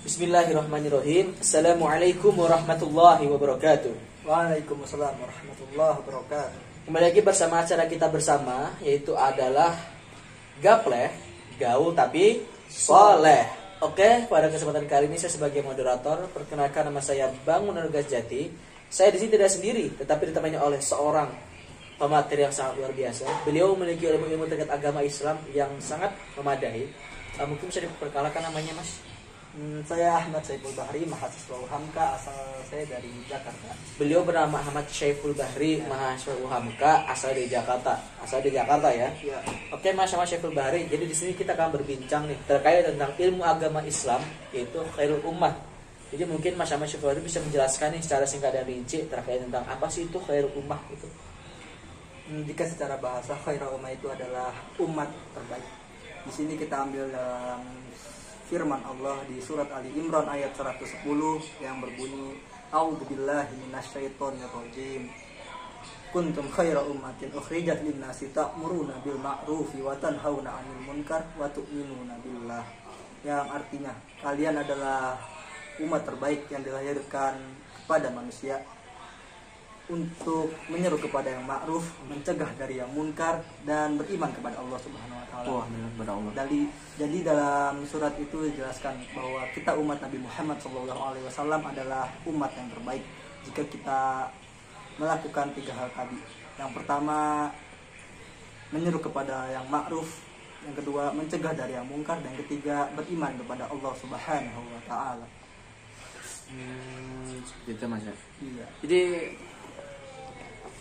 Bismillahirrahmanirrahim. Assalamualaikum warahmatullahi wabarakatuh. Waalaikumsalam warahmatullahi wabarakatuh. Kembali lagi bersama acara kita bersama, yaitu adalah Gapleh, gaul tapi soleh. Oke, pada kesempatan kali ini saya sebagai moderator, perkenalkan nama saya Bang Munir Gajati. Saya di sini tidak sendiri, tetapi ditemani oleh seorang pemateri yang sangat luar biasa. Beliau memiliki ilmu-ilmu terkait agama Islam yang sangat memadai. Mungkin bisa diperkenalkan namanya, Mas? Saya Ahmad Syaiful Bahri, mahasiswa UHAMKA, asal saya dari Jakarta. Beliau bernama Ahmad Syaiful Bahri, mahasiswa UHAMKA, asal dari Jakarta. Asal dari Jakarta ya. Ya. Oke, Mas Ahmad Syaiful Bahri. Jadi di sini kita akan berbincang nih terkait tentang ilmu agama Islam, yaitu khairul ummah. Jadi mungkin Mas Ahmad Syaiful Bahri bisa menjelaskan nih secara singkat dan rinci terkait tentang apa sih itu khairul ummah itu. Jika secara bahasa khairul ummah itu adalah umat terbaik. Di sini kita ambil dalam firman Allah di surat Ali Imran ayat 110 yang berbunyi, A'udzubillahi minasyaitonirrajim. Kuntum khaira ummatin ukhrijat lin-nasi ta'muruna bil ma'rufi wa tanhauna 'anil munkar wa tu'minuna billah. Yang artinya, kalian adalah umat terbaik yang dilahirkan kepada manusia untuk menyeru kepada yang ma'ruf, mencegah dari yang munkar, dan beriman kepada Allah Subhanahu wa taala. Jadi dalam surat itu dijelaskan bahwa kita umat Nabi Muhammad SAW adalah umat yang terbaik jika kita melakukan 3 hal tadi. Yang pertama, menyeru kepada yang ma'ruf, yang kedua mencegah dari yang munkar, dan yang ketiga beriman kepada Allah Subhanahu wa taala. Gitu Mas ya. Iya. Jadi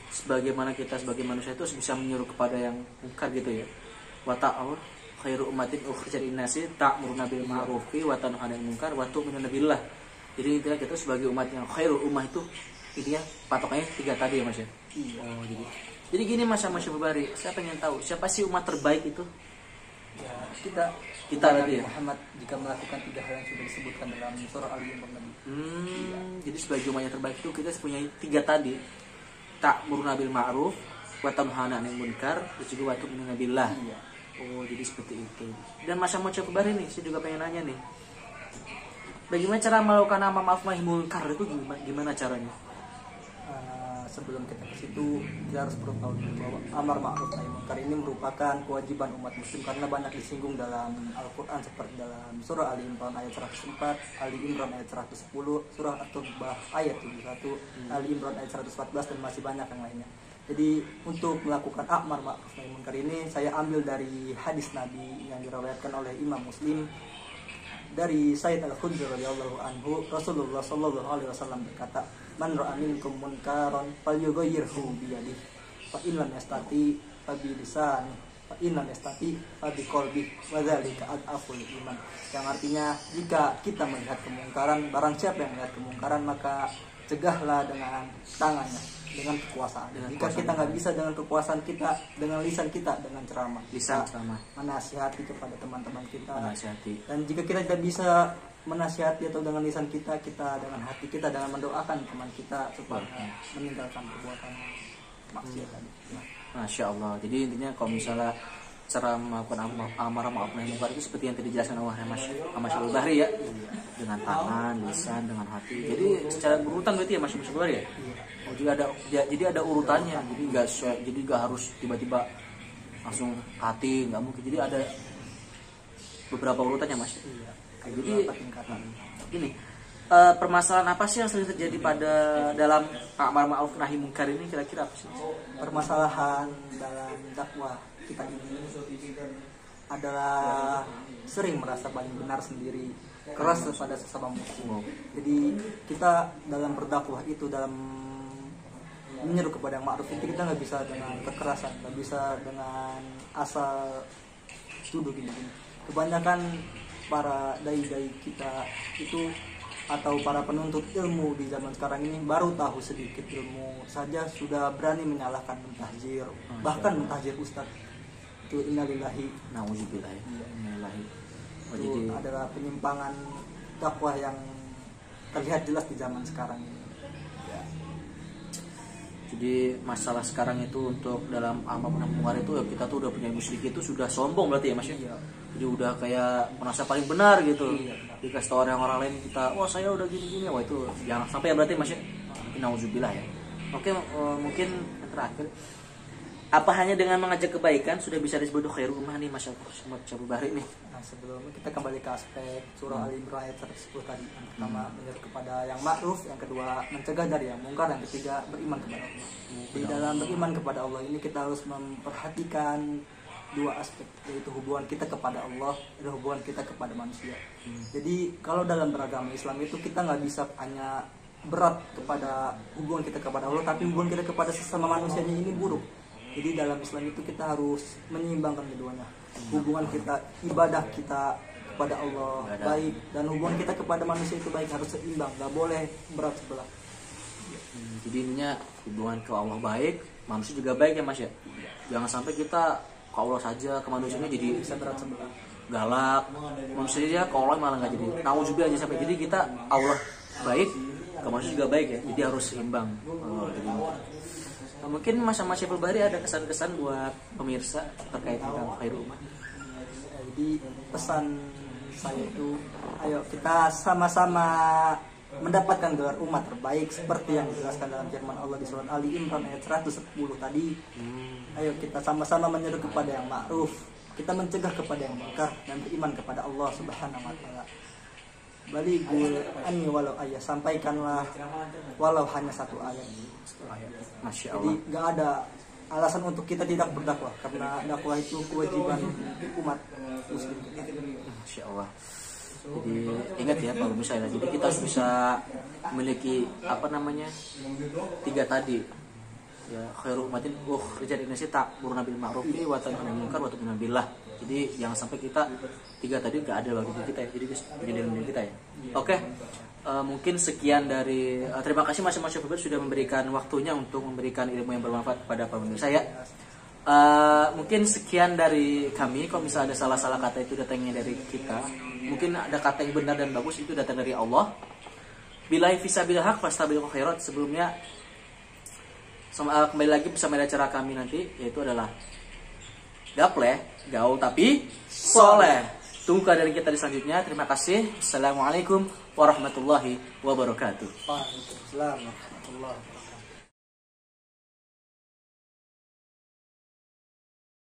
sebagaimana kita sebagai manusia itu bisa menyuruh kepada yang munkar gitu ya. Wa ta'awur khairu ummatin ukhrijat lin-nasi ta'muruna bil ma'rufi wa tanhauna 'anil munkar wa tu'minuna billah. Jadi intinya kita sebagai umat yang khairul ummah itu intinya patokannya 3 tadi ya Mas ya. Iya. Oh jadi gini Mas Syaiful Bahri, saya pengen tahu siapa sih umat terbaik itu? Ya, kita tadi ya. Muhammad jika melakukan 3 hal yang sudah disebutkan dalam surah Ali Imran tadi. Jadi sebagai umat yang terbaik itu kita punya 3 tadi. Ta'muruna bil ma'ruf wa tanhauna 'anil munkar dan juga wa tu'minuna billah. Iya. Oh, jadi seperti itu. Dan Mas Syaiful Bahri nih, saya juga pengen nanya nih. Bagaimana cara melakukan amar ma'ruf nahi munkar itu gimana caranya? Sebelum kita ke situ, kita harus perlu tahu bahwa amar ma'ruf nahi munkar ini merupakan kewajiban umat muslim karena banyak disinggung dalam Al-Qur'an seperti dalam surah Ali Imran ayat 104, Ali Imran ayat 110, surah At-Taubah ayat 71, Ali Imran ayat 114 dan masih banyak yang lainnya. Jadi untuk melakukan amar ma'ruf nahi munkar ini saya ambil dari hadis Nabi yang diriwayatkan oleh Imam Muslim dari Sayyid Al-Khudri radhiyallahu anhu. Rasulullah sallallahu alaihi wasallam berkata, "Man ra'a minkum munkaran falyughayyirhu bi yadihi, fa in lam yastati fa bi lisanihi, fa in lam yastati fa bi qalbihi, wa dzalika ad'aful iman." Yang artinya, jika kita melihat kemungkaran, barang siapa yang melihat kemungkaran maka cegahlah dengan tangannya, dengan kekuasaan. Jika kita nggak bisa dengan kekuasaan kita, dengan lisan kita, dengan ceramah, menasihati kepada teman-teman kita. Dan jika kita tidak bisa menasihati atau dengan lisan kita, kita dengan hati kita, dengan mendoakan teman kita supaya meninggalkan perbuatan maksiat tadi. Masya Allah. Jadi intinya kalau misalnya cara melakukan amar ma'ruf nahi munkar itu seperti yang tadi dijelaskan oleh Mas Syaiful Bahri ya, dengan tangan, lisan, dengan hati. Jadi secara berurutan berarti ya Mas Syaiful Bahri ya. Oh, jadi ada urutannya. Jadi nggak harus tiba-tiba langsung hati, nggak mungkin. Jadi ada beberapa urutannya Mas. Iya. Jadi gini, permasalahan apa sih yang sering terjadi pada dalam amar ma'ruf nahi munkar ini kira-kira apa sih? Permasalahan dalam dakwah kita ini adalah sering merasa paling benar sendiri, keras pada sesama muslim. Jadi kita dalam berdakwah itu, dalam menyeru kepada yang ma'ruf itu, kita nggak bisa dengan kekerasan, nggak bisa dengan asal tuduh gini-gini. Kebanyakan para dai-dai kita itu atau para penuntut ilmu di zaman sekarang ini baru tahu sedikit ilmu saja sudah berani menyalahkan mentahzir, bahkan mentahzir ustadz. Itu innalillahi Nauzubillah. Innalillahi. itu adalah penyimpangan dakwah yang terlihat jelas di zaman sekarang ini. Jadi masalah sekarang itu untuk dalam amal penampungan itu ya, kita tuh udah punya musyrik itu sudah sombong berarti ya Mas ya. Iya. Jadi udah kayak merasa paling benar gitu. Iya, benar. Dikasih tahu orang lain kita, wah saya udah gini-gini, wah itu jangan sampai ya berarti Mas ya. Nauzubillah ya. Oke, mungkin yang terakhir, apa hanya dengan mengajak kebaikan sudah bisa disebut khairul ummah nih Mas Syabul Bahri nih? Nah, sebelum kita kembali ke aspek surah Ali Imran ayat 110 tadi, yang pertama menyeru kepada yang ma'ruf, yang kedua mencegah dari yang mungkar, yang ketiga beriman kepada Allah. Di dalam beriman kepada Allah ini kita harus memperhatikan dua aspek, yaitu hubungan kita kepada Allah dan hubungan kita kepada manusia. Jadi kalau dalam beragama Islam itu kita nggak bisa hanya berat kepada hubungan kita kepada Allah, tapi hubungan kita kepada sesama manusianya ini buruk. Jadi dalam Islam itu kita harus menyeimbangkan keduanya. Hubungan kita, ibadah kita kepada Allah baik, dan hubungan kita kepada manusia itu baik, harus seimbang, nggak boleh berat sebelah. Jadi intinya hubungan ke Allah baik, manusia juga baik ya Mas ya. Jangan sampai kita ke Allah saja, ke manusianya jadi Bisa berat sebelah. galak, manusia aja ke Allah malah nggak jadi. Tahu juga aja sampai jadi kita Allah baik, ke manusia juga baik ya. Jadi harus seimbang. Jadi mungkin Mas Syabul Bahri ada kesan-kesan buat pemirsa terkait tentang khairul ummah. Jadi pesan saya itu, ayo kita sama-sama mendapatkan gelar umat terbaik seperti yang dijelaskan dalam firman Allah di surat Ali Imran ayat 110 tadi. Ayo kita sama-sama menyeru kepada yang ma'ruf, kita mencegah kepada yang munkar, dan beriman kepada Allah Subhanahu wa taala. Balighul anni walau ayat, sampaikanlah walau hanya satu ayat. Masya Jadi Allah. nggak ada alasan untuk kita tidak berdakwah, karena dakwah itu kewajiban umat muslim kita. Masya Allah. Jadi ingat ya kalau misalnya, jadi kita harus bisa memiliki apa namanya 3 tadi ya, khairul ummatin ukhrijat linnasi ta'muruna bil ma'rufi wa tanhauna 'anil munkar wa tu'minuna billah. Jadi jangan sampai kita 3 tadi nggak ada bagi kita ya. Jadi menjadi diri kita ya. Oke. Mungkin sekian dari terima kasih Mas Syabul Bahri sudah memberikan waktunya untuk memberikan ilmu yang bermanfaat kepada pemirsa saya. Mungkin sekian dari kami. Kalau misalnya ada salah-salah kata itu datangnya dari kita, mungkin ada kata yang benar dan bagus itu datang dari Allah. Billahi fisabilil haq fastabiqul khairat. Sebelumnya kembali lagi bersama acara kami nanti, yaitu adalah gapleh, gaul tapi soleh. Tunggu dari kita di selanjutnya. Terima kasih. Assalamualaikum warahmatullahi wabarakatuh. Waalaikumsalam warahmatullahi wabarakatuh.